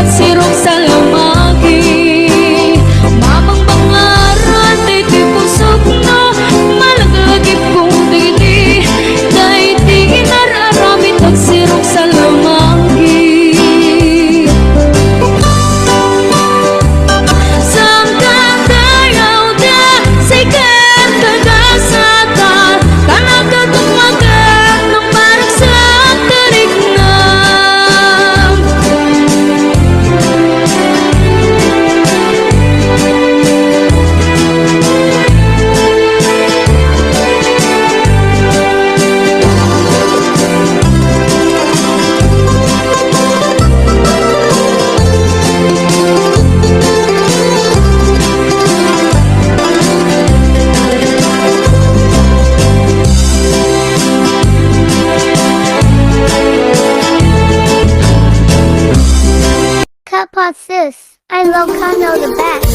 pagsirok sa lamagi. Mamang bangaran tay ti pusok na malaglagip kong dili, day di inararamit pagsirok sa lamagi. Sis, I love Kano the best.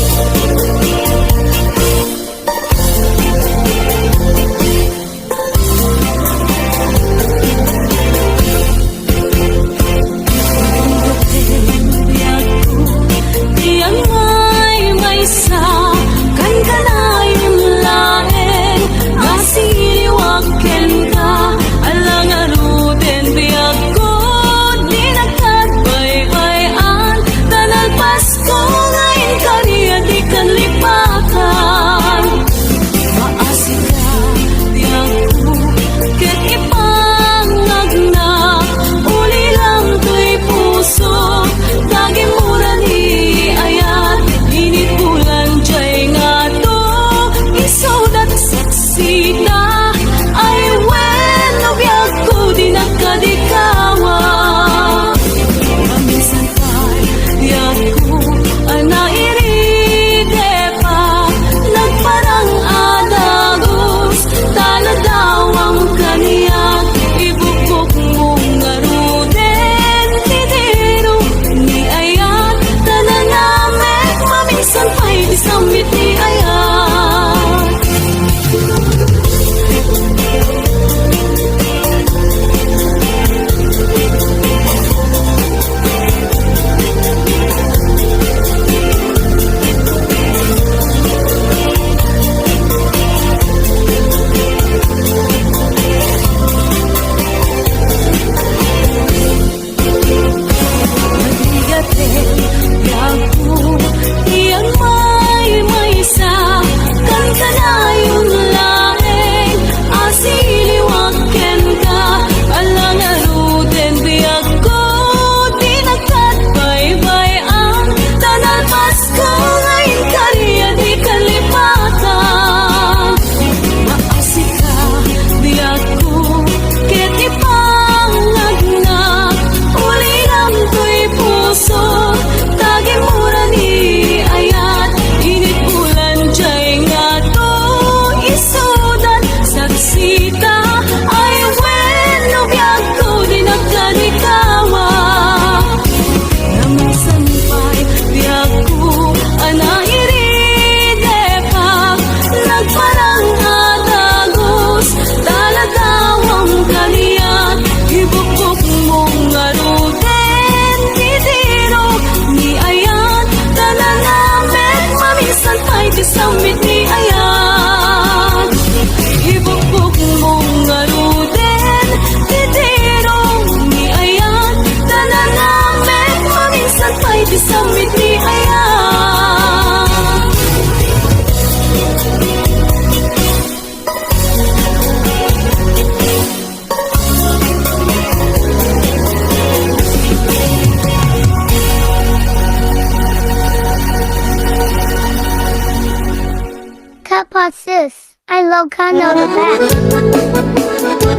Sis, I love Kano the best.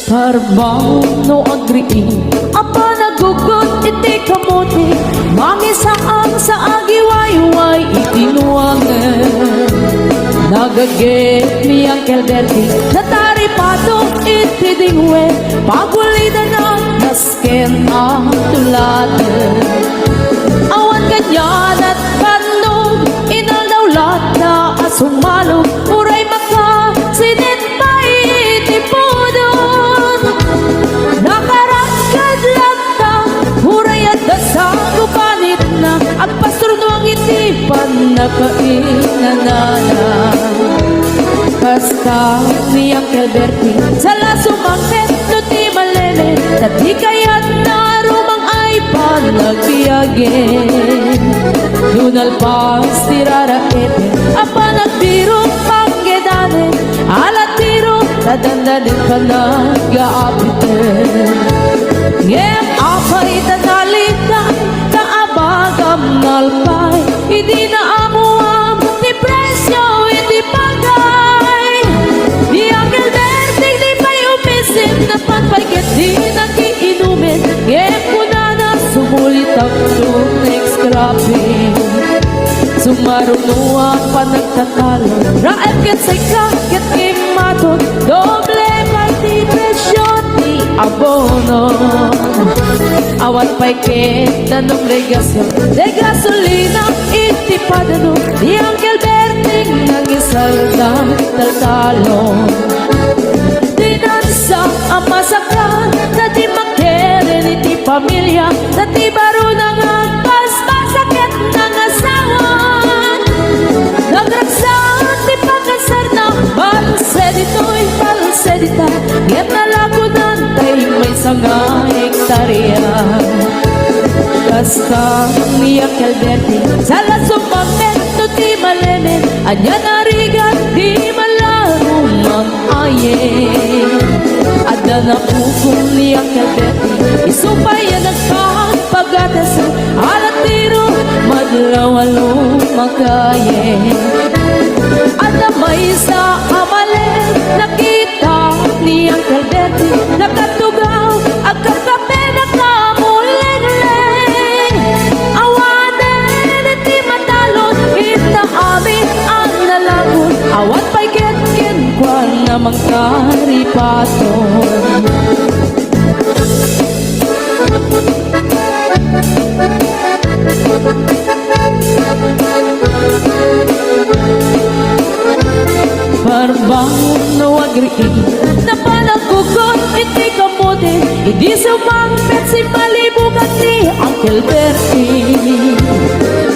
Karbang no agriin apa nagugot iti kamote mangisaang sa agiwayway itinuangan nagaget miyang kelderti nataripado iti dingwe pagulida na nasken ang tuladan awan ganyan at kanong inaldawlat na asumalog uray maka sinin kainanana. Basta ni Uncle Bertie sala sumakit no ti malele, tati kaya't narumang ay panagpiyage. Lunal pas tiraraete apa nagbiro panggedane, alat tiro tadandanin pa nag-aapiten. Ngem apay tatalitan kaabagam nalpay, hindi na amuam ti presyo hindi pagay. Di Uncle Bertie di pa'y umisim na panpagkat di nakiinumin. Ngem kuna na sumulit ang next scrapping. Sumarunuan pa nagtatalo, raep ket say ket imaton, doble parti presyo ti abono. Awan pa'y ket nanong regasyon, de gasolina iti padano, di Uncle Bertie nangisaldang taltalon. Dinansa ang masakal, na di makeren iti pamilya, na di baro nang agpas masakit ng asawan. Nagragsak di pagkasar na palsedito'y palsedita, ngem nalagunan tay may sanga hektarya. Basta ni Uncle Bertie sala sumamit no ti malemen, anya narigat di malaro mag-aye. Adda na pukong ni Uncle Bertie isupay yan nagpapagatas, alat tiro madrawalo magaye. Adda may sa amale nakita ni Uncle Bertie, nakatugaw agkakape nakamuleng-leng. Awanen iti matalon ita amin ang nalagon, awat pa'y ketken kwa namang karipaton. Parbangon no agriin na panagkugot iti kamote, hindi sumangpet si malibugan ni Uncle Bertie.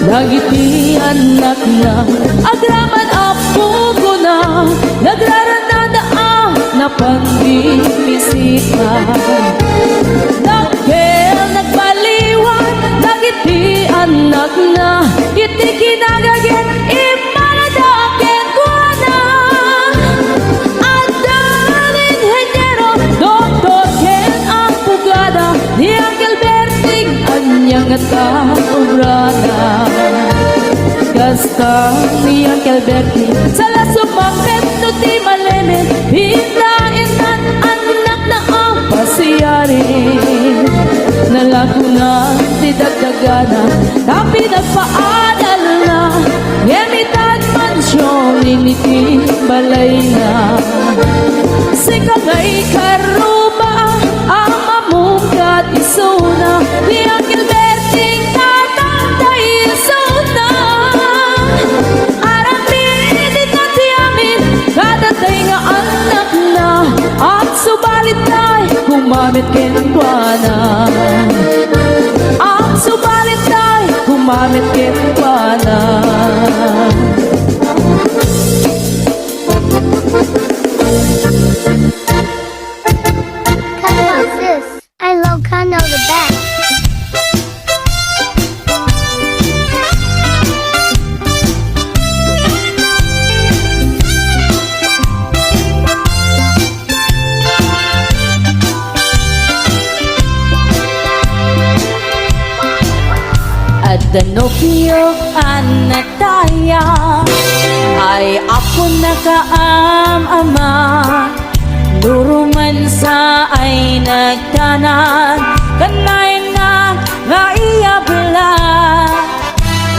Nagiti anak na agraman apo ko na, nagraranada na pandimisita. Dahil nagbaliwan, nagiti anak na, iti kinagaget imaladakin ko na. Adang inhenyero, doktor ken ang pugada, ni Uncle Bertie anyang at kaubrada. Basta ni Uncle Bertie sala sumangpet no ti malemen, hindain nan anak na ang pasiyari. Nalagunan ti dagdagana, tapi nagpaadal na, ngemitan mansyon initi balay na. Sikagay karuba ang mamungkat isuna, ni Uncle Bertie tatangday isuna. Kadatay nga anak na at subalit ay kumamit kenkwana. At subalit ay kumamit kenkwana. Come on, sis. I love Kano the best. Danopio anataya ay ako nakaam-ama, duruman sa ay nagtanan, kanay na nga iyabla.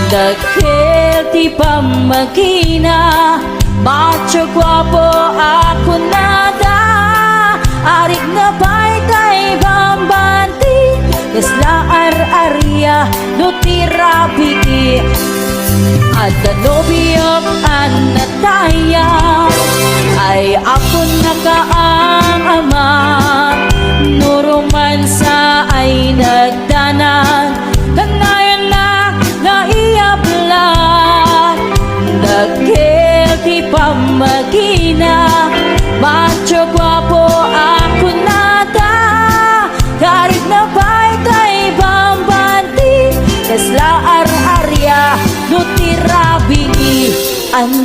Dagkil ti pamakina, macho guwapo ako nada, arik na pa'y kay bambanti, isla ar-arya no tirapi. At danobiyong anataya ay ako nakaang-ama, nuruman sa ay nagdanan, kanayan na naiyabla.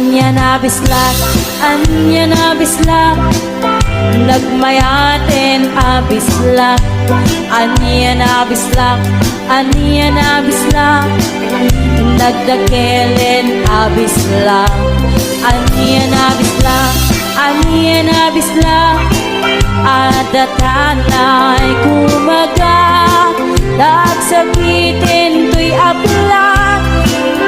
anya na bislak, nagmayaten abislak. Anya na bislak, nagdakelen abislak. Anya na bislak, adatanay kumaga, dagsakitin tuy ablak,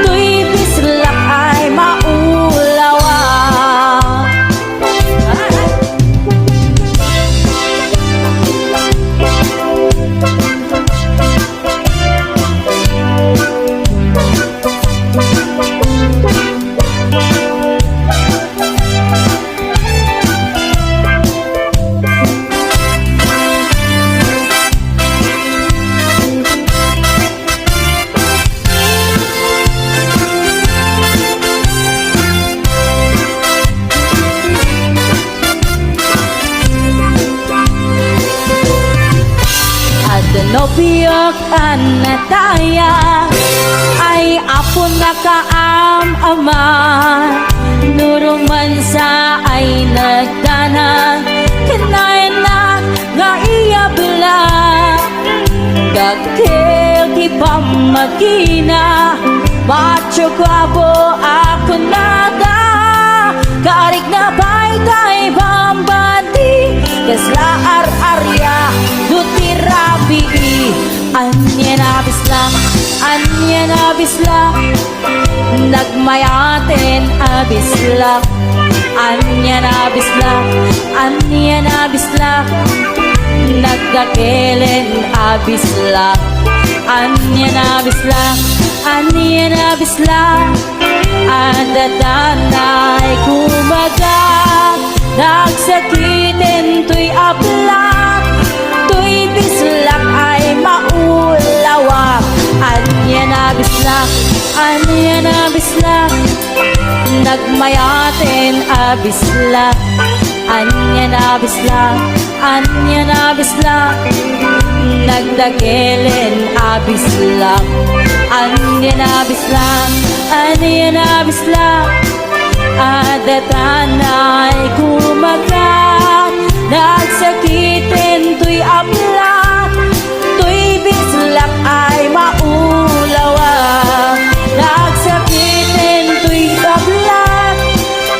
tuy bislak ay maulawa. Nobiyok anataya ay apo na kaam-ama, nuruman sa ay nagdana, kinain na nga iya bula. Gagkil di pa magina, macho kwabo ako nada, karik na bay tay bambandi, kasla ar-arya duti rabi. Anya na bislak, nagmayaten abislak. Anya na bislak, nagdakelen abislak. Anya na bislak, adatanay kumaga, nagsakitin tuy ablak, tuy bislak ay maulawa. Anya na bislak, nagmayaten abislak. Anya na bislak, nagdakelen abislak. Anya na bislak, adatanay kumagat, nagsakitin tuy ablak, tuy bislak ay maulawa. Nagsakitin tuy ablak,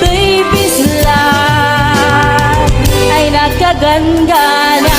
tuy bislak ay nagkagangganas.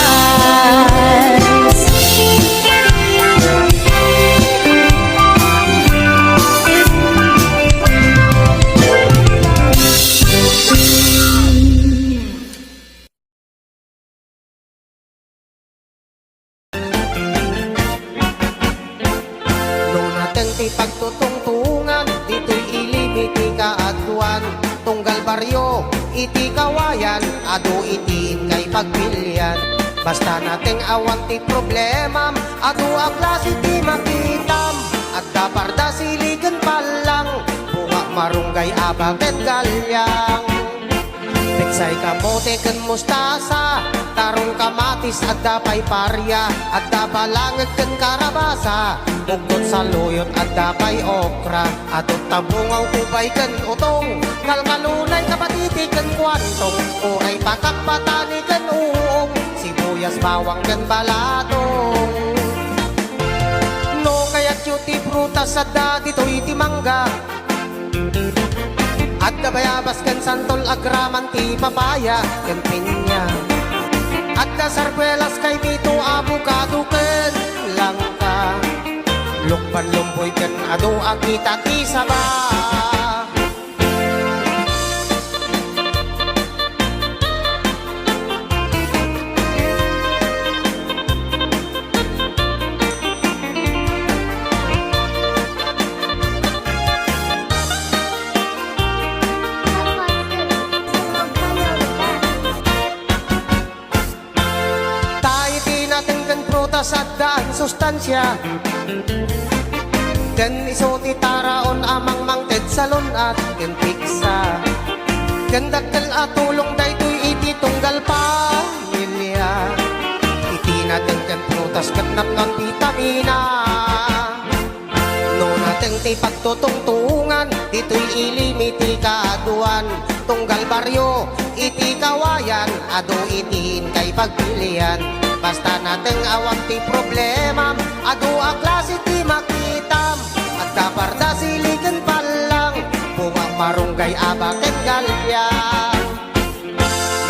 Pagtutungtungan, dito'y ilimit ni kaadwan. Tunggal baryo, iti kawayan, ado itiin kay pagpilyan. Basta nating awan ti problemam, ado aklas iti makitam. At daparda siligan palang, bunga marunggay abaget galyang. Piksay kamote ken mustasa, tarong kamatis at dapay parya, at dabalangag ken karabasa, bugtot sa luyot at dapay okra, atot tabungaw kubay ken utong, kalkalunay kabatiti ken kwantong, uray pakakbatani ken uong, sibuyas bawang ken balatong. No kaya't yuti prutas at da dito iti mangga, at dabayabas kan santol agraman ti papaya ken pinya, at da sarkwelas kay mito abukado ken langka, lukpan lumboy ken ado akita ti saba. Sa daan sustansya ken iso ti taraon amang mangted salon at ken piksa ken dakkel atulong daytoy iti tunggal pamilya iti naten ken prutas ken napnon vitamina no naten ti pagtutungtungan, dito'y ilimiti kaaduan. Tunggal baryo, iti kawayan, ado itiin kay pagpilian. Basta nating awang ti problema, ado a klase ti makitam. At kaparda siligan palang, buwang marunggay abaket galyang.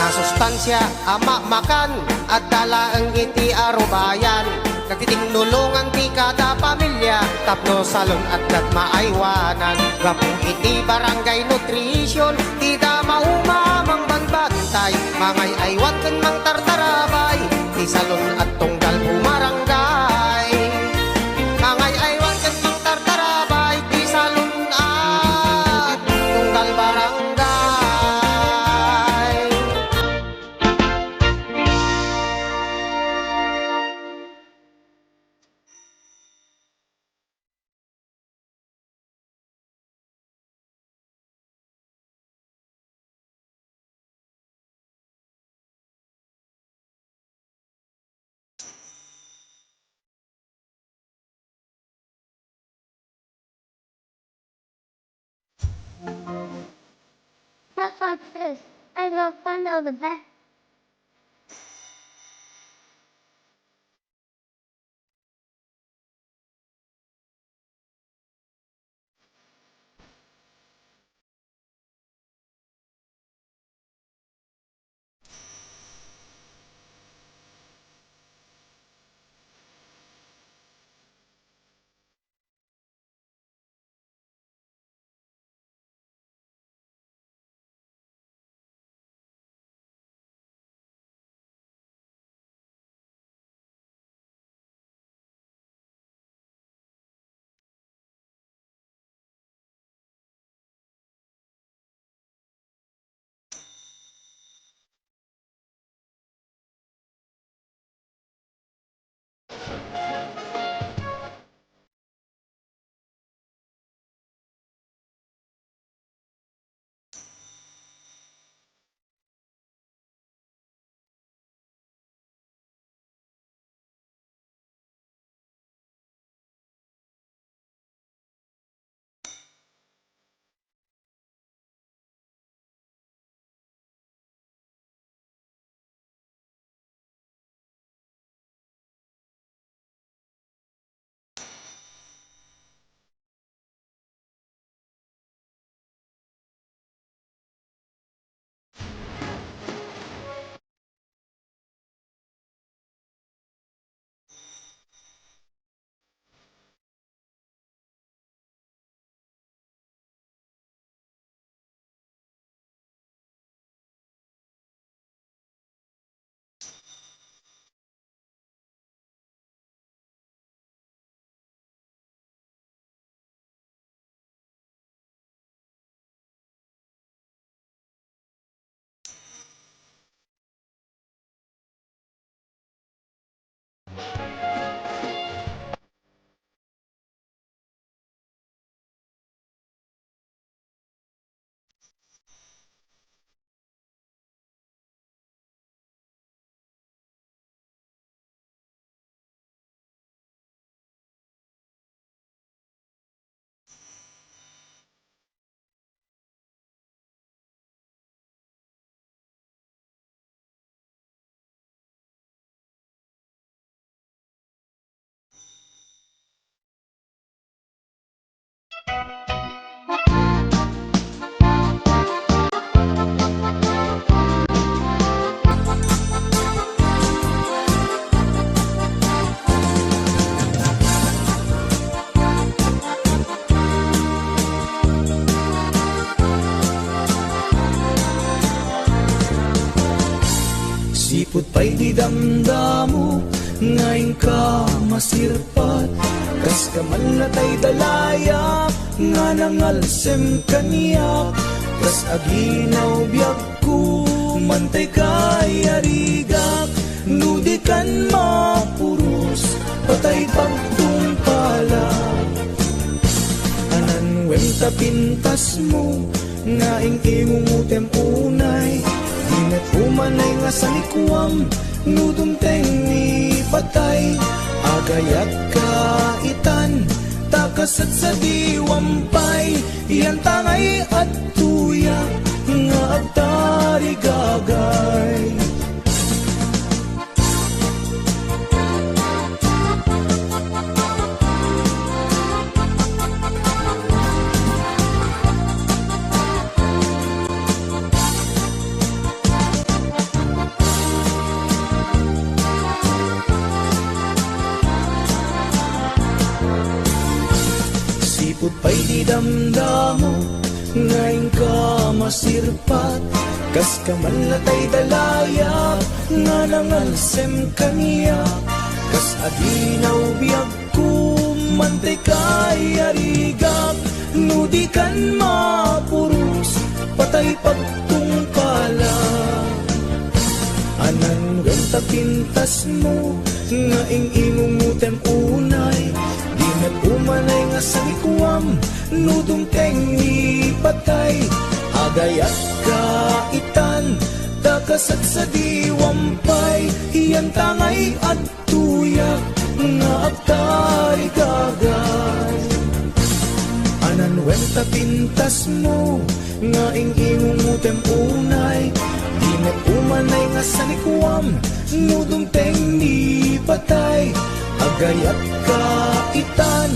Nasustansya ama makan, at dalaang iti arubayan. Nagtitingnulungan ti kada pamilya, tapno salon at kat maaywanan. Gapong iti barangay nutrition, ti da maumamang banbantay. Mangay aywan ken mang tartarabay, ti salon at tunggal umarangay. Mangay aywan ken mang tartarabay, ti salon at tunggal barangay. Not like this. I love fun of the back. Sipot pa'y di damdamo, ngayon ka masirpat. Kas ka man latay dalayap, nga nangalsem kaniyak. Kas aginaw biyag ko, mantay kay arigak. Nudi kan mapuros, patay pagtungpalak. Anan wenta pintas mo, ngaing imumutem unay. Ingat umanay nga sa likwam, nudumteng ni patay. Agayat ka itan, tag Takasat sa diwampay, yan tangay at tuya, nga agtari gagay. Sipot pa'y di damdamo, ngayon ka masirpat, kas ka man latay dalaya, nga nangalsem kaniya, kas adinaw biyag ko, mantay kay arigap, nudi kan mapurus, patay pagtungkala. Anan ganta pintas mo, nga imumutem unay, di nag-umanay nga sa likuam, nudong tengi patay, agayat kaitan, takasat sa diwampay, iyan tangay at tuyak, nga agtari gagay. Anan wenta pintas mo, nga imumutem unay, di nag-umanay nga sa likuam, nudong tengi patay, agayat kaitan,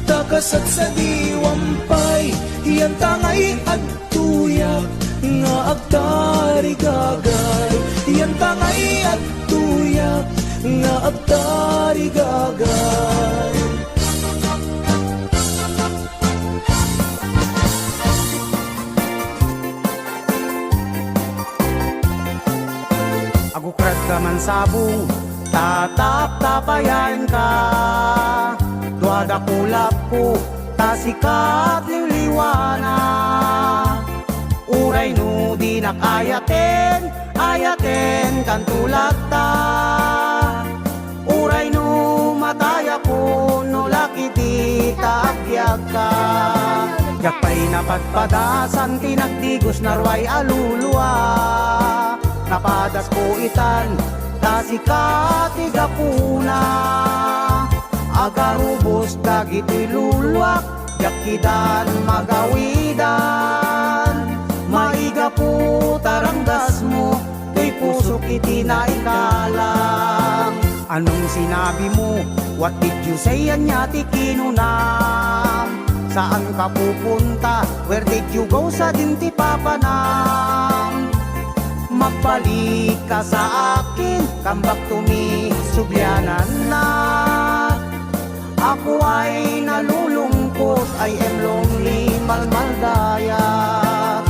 takasat sa diwampay, iyan tangay at tuyak, nga agtari gagay. Iyan tangay at tuyak, nga agtari gagay. Agukrat ka man sabong, tatap-tapayan ka. Duada kulap ko, tasikat liliwana. Uray no di nakayaten, ayaten kan tulad ta. Uray no mataya ko, no laki di taagyak ka. Yakpay napagpadasan, tinagdigos narway aluluwa. Napadas po itan, tasikati gapuna. Agarubos dagiti lulwak, yakidan magawidan. Maiga po tarangdas mo, kay puso kiti na ikalang. Anong sinabi mo? What did you say? Anya ti kinunam. Saan ka pupunta? Where did you go? Sa dinti papanam. Magbalik ka sa akin, come back to me, subyanan na. Ako ay nalulungkot, I am lonely, malmaldayat.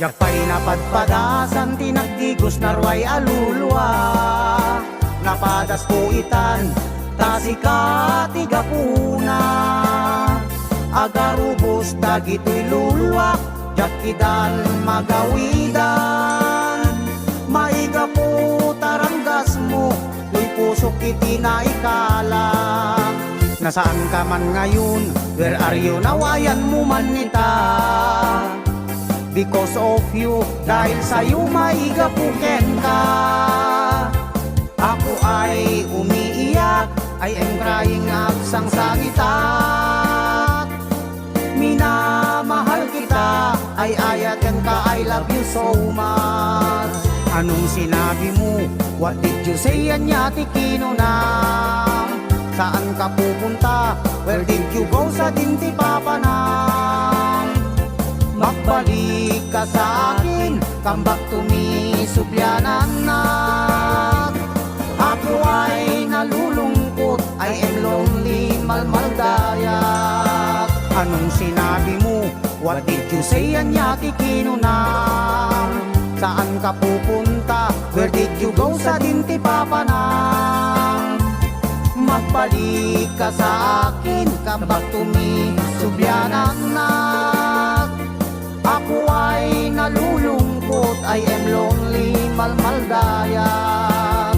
Yakpay napadpadasan, tinagdigos narway aluluwa. Napadas po itan, tasikati gapuna. Agarubos dagito'y luluwak, yakidan magawidan. Maiga po taranggas mo, tuy puso kiti na ikalang. Nasaan ka man ngayon, where are you, nawayan mo man nita. Because of you, dahil sa'yo maigapuken ka. Ako ay umiiyak, I am crying up sang sangitat. Minamahal kita, ay ayaten ka, I love you so much. Anong sinabi mo? What did you say? Anya ti kinunam. Saan ka pupunta? Where did you go? Sa dinti papanam. Magbalik ka sa akin, come back to me, subyanan na. Ako ay nalulungkot, I am lonely, malmaldayat. Anong sinabi mo? What did you say? Anya ti kinunam. Saan ka pupunta? Where did you go? Sa dinti papanam. Magbalik ka sa akin, come back to me, subyanan na. Ako ay nalulungkot, I am lonely, malmaldayan.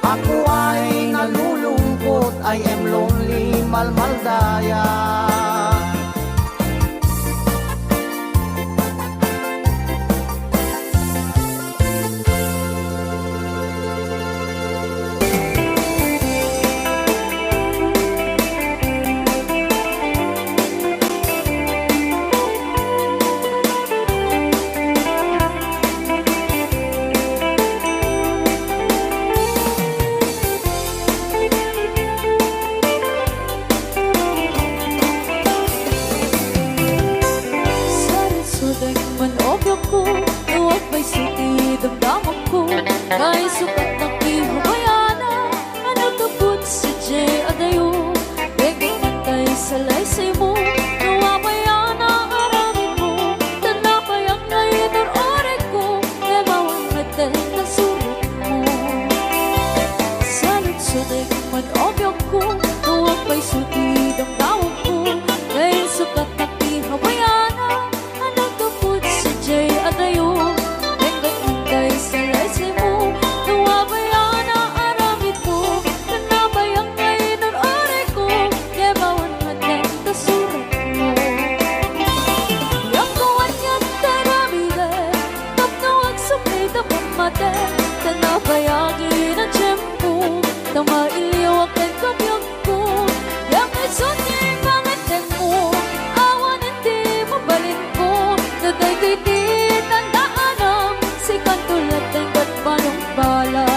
Ako ay nalulungkot, I am lonely, malmaldayan. Salit-sulit man obyo ko, huwag may suti damdaman ko. Kahit sukat ng ihabayana, anagabot sa Jay Adayo. Begay matay sa laysay mo, nawabayana aramin mo. Tanapayang ngayon or ore ko, nemawang natin na sulit mo. Salit-sulit man obyo ko, huwag may suti damdaman ko. Kahit sukat ng ihabayana, anagabot sa Jay Adayo. Begay matay sa laysay mo, nawabayana aramin mo. Tanapayang ngayon or ore ko, nemawang natin na sulit mo. Yakuan yan taramide, tapnawag sumida pamate. Tanabayagin ang tiyempo, tamailiwag ang kabyag ko. Yakay sunyi pangateng mo, awan hindi mabalin ko. Naday-day-di tandaanam, si kantulat ang gatmanong bala.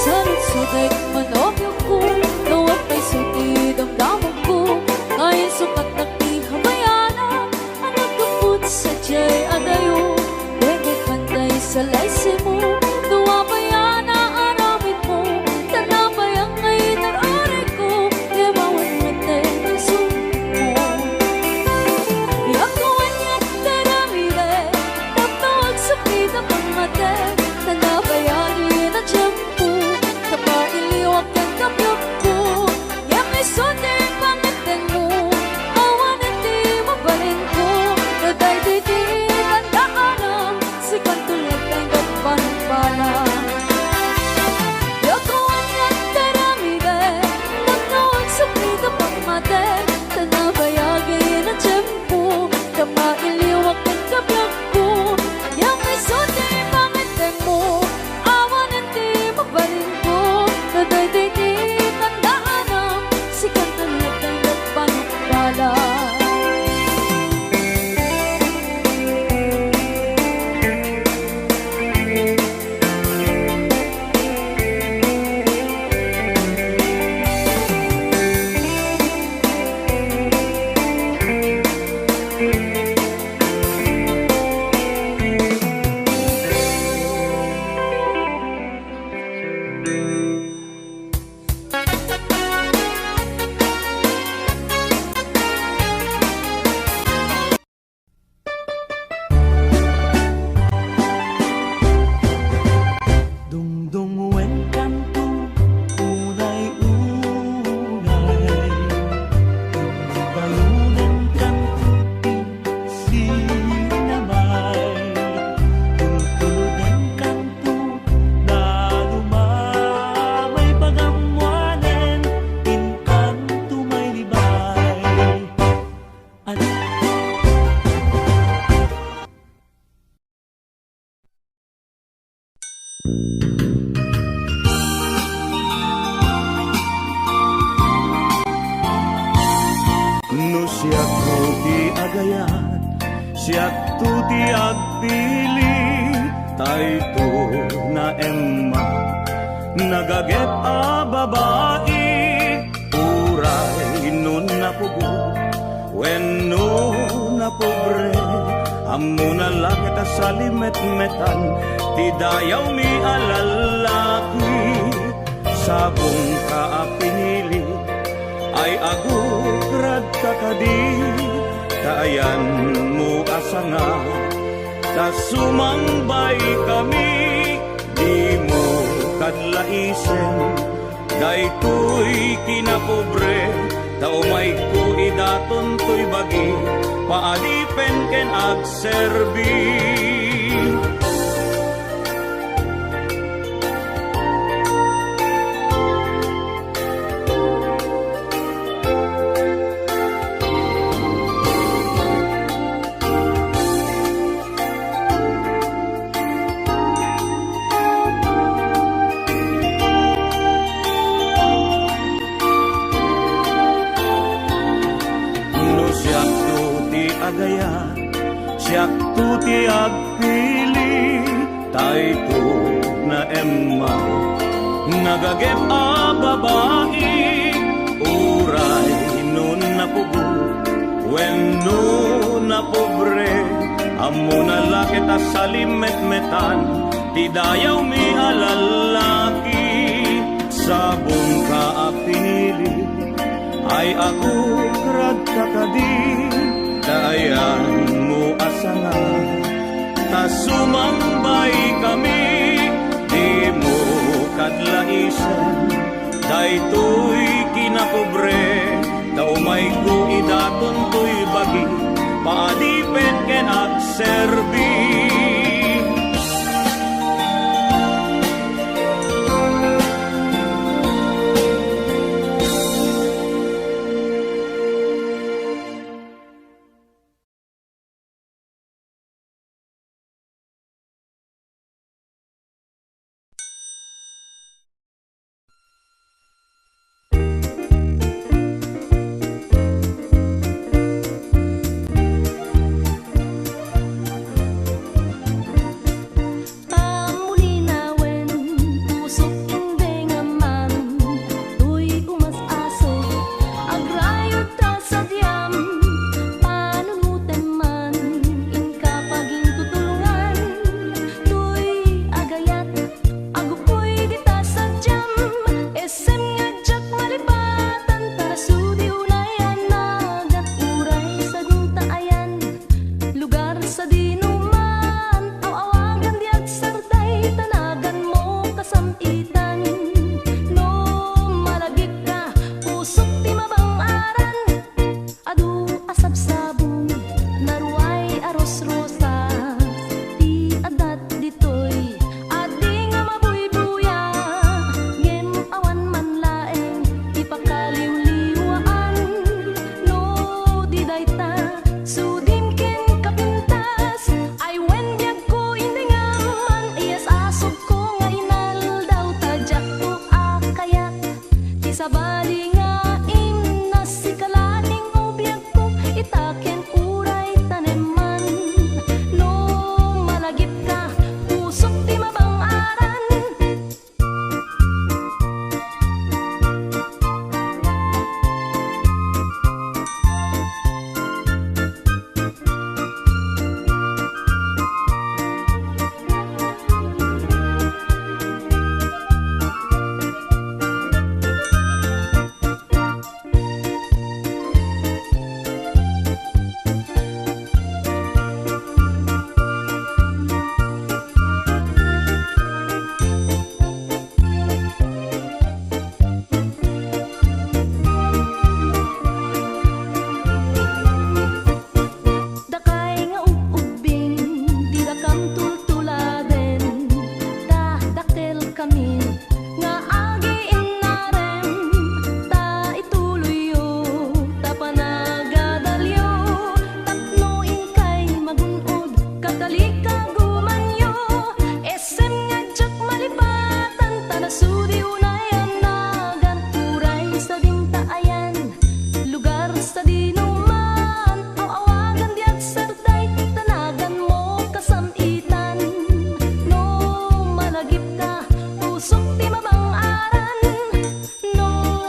Salit-sulit man obyo ko, huwag may suti damdaman ko. Ngayon sukat ng ihabayana, anagabot sa Jay Adayo. Begay pantay sa laysay mo, nawabayana aramin mo. Tanapayang ngayon or ore ko, yabawan matay ang sulit mo. Yakuan yan taramide, tapnawag sumida pamate. Tanabayagin ang tiyempo, tamailiwag ang kabyag ko. Yakay sunyi pangateng mo, awan hindi mabalin ko. Naday-day-di tandaanam, si kantulat ang gatmanong bala. Yakuan yan taramide, tapnawag sumida pamate. Tanabayagin ang tiyempo, tamailiwag ang kabyag ko. Yakay sunyi pangateng mo, awan hindi mabalin ko. Naday-day-di tandaanam, si kantulat ang gatmanong bala. Dungdunguan kanto, unay-unay. Balunan kanto, sinamay. Tultulodan kanto, na lumamay pagamwanan, inkanto may libay. At no siyak ko ti agayan, siyak to ti agpili, Tayo na Emma, nagaget a babae, uray nun na pugo, wenno na pobre, amo na lakit a salimet-metan, ti dayaw mi alalaki, sabong ka a pinili, ay agugrad ka kadi, kaayan mo asanga, kasumambay kami, di mo kadlaisen, daytoy kinapobre, taumay ko idaton to'y bagi, paalipen ken agserbi. Siyak tuti agpili, tayo na Emma, nagagep a babae, uray nun na pugo, wenno na pobre, amo na lakit a salimet-metan, ti dayaw mi alalaki, sabong ka a pinili, ay ako grad kakadi, kaayan mo asanga, tasumambay kami, di mo kadlaisen, daytoy kinapobre, daumay ko idaton to'y bagi, paalipen ken agserbi. pusok ti mamaw